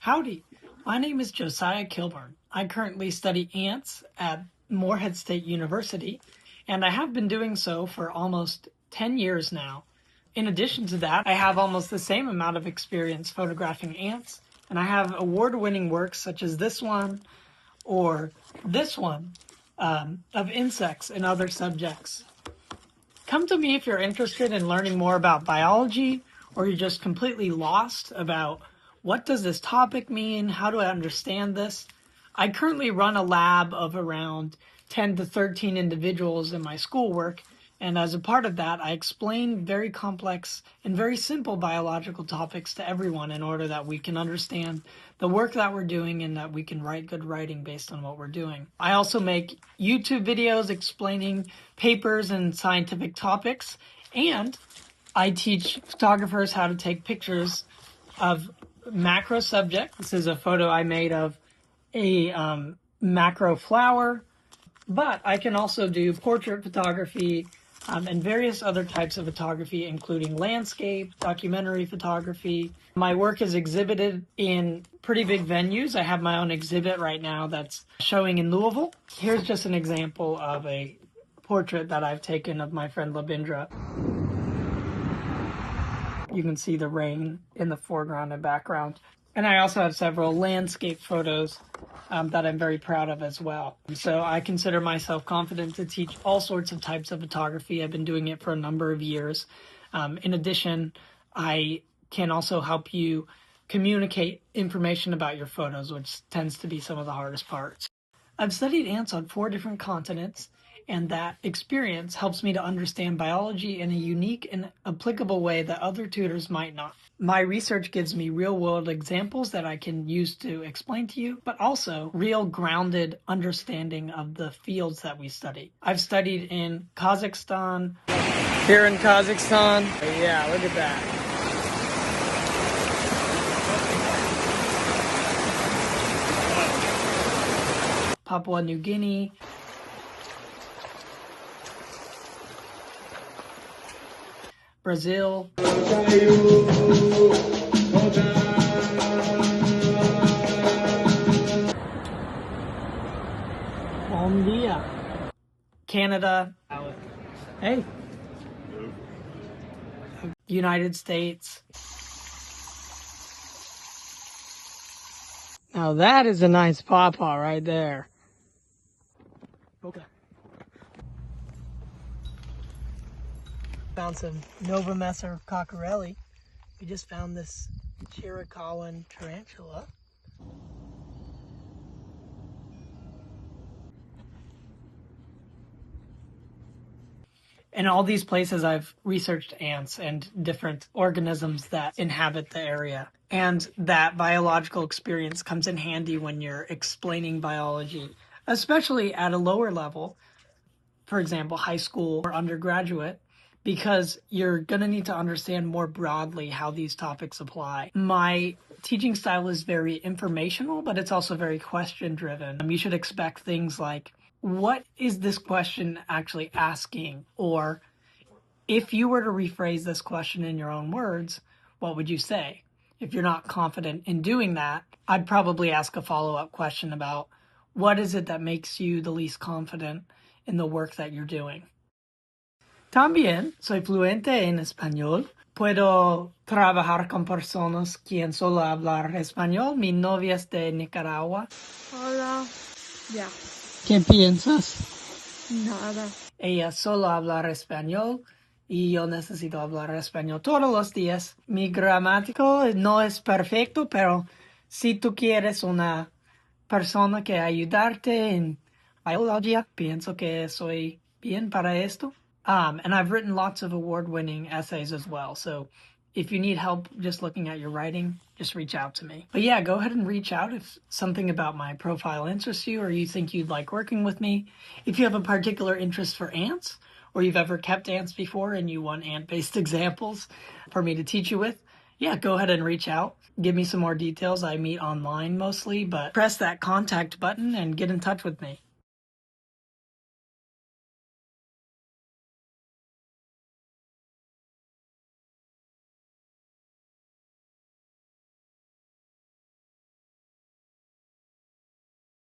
Howdy, my name is Josiah Kilburn. I currently study ants at Morehead State University, and I have been doing so for almost 10 years now. In addition to that, I have almost the same amount of experience photographing ants, and I have award-winning works such as this one or this one of insects and other subjects. Come to me if you're interested in learning more about biology, or you're just completely lost about what does this topic mean, how do I understand this. I currently run a lab of around 10 to 13 individuals in my schoolwork, and as a part of that, I explain very complex and very simple biological topics to everyone in order that we can understand the work that we're doing and that we can write good writing based on what we're doing. I also make YouTube videos explaining papers and scientific topics, and I teach photographers how to take pictures of macro subject. This is a photo I made of a macro flower, but I can also do portrait photography and various other types of photography, including landscape, documentary photography. My work is exhibited in pretty big venues. I have my own exhibit right now that's showing in Louisville. Here's just an example of a portrait that I've taken of my friend Labindra. You can see the rain in the foreground and background. And I also have several landscape photos that I'm very proud of as well. So I consider myself confident to teach all sorts of types of photography. I've been doing it for a number of years. In addition, I can also help you communicate information about your photos, which tends to be some of the hardest parts. I've studied ants on 4 different continents, and that experience helps me to understand biology in a unique and applicable way that other tutors might not. My research gives me real-world examples that I can use to explain to you, but also real grounded understanding of the fields that we study. I've studied in Kazakhstan. Here in Kazakhstan. Yeah, look at that. Papua New Guinea. Brazil. Bom dia. Canada. Hey. United States. Now that is a nice pawpaw right there. Okay. Found some Novomessor cockerelli. We just found this Chiricahua tarantula. In all these places, I've researched ants and different organisms that inhabit the area. And that biological experience comes in handy when you're explaining biology, especially at a lower level, for example, high school or undergraduate, because you're going to need to understand more broadly how these topics apply. My teaching style is very informational, but it's also very question-driven. You should expect things like, what is this question actually asking? Or if you were to rephrase this question in your own words, what would you say? If you're not confident in doing that, I'd probably ask a follow-up question about what is it that makes you the least confident in the work that you're doing. También soy fluente en español. Puedo trabajar con personas quien solo hablan español. Mi novia es de Nicaragua. Hola. Ya. ¿Qué piensas? Nada. Ella solo habla español y yo necesito hablar español todos los días. Mi gramático no es perfecto, pero si tú quieres una persona que ayudarte en biología, pienso que soy bien para esto. And I've written lots of award-winning essays as well. So if you need help just looking at your writing, just reach out to me. But yeah, go ahead and reach out if something about my profile interests you or you think you'd like working with me. If you have a particular interest for ants, or you've ever kept ants before and you want ant-based examples for me to teach you with, yeah, go ahead and reach out. Give me some more details. I meet online mostly, but press that contact button and get in touch with me.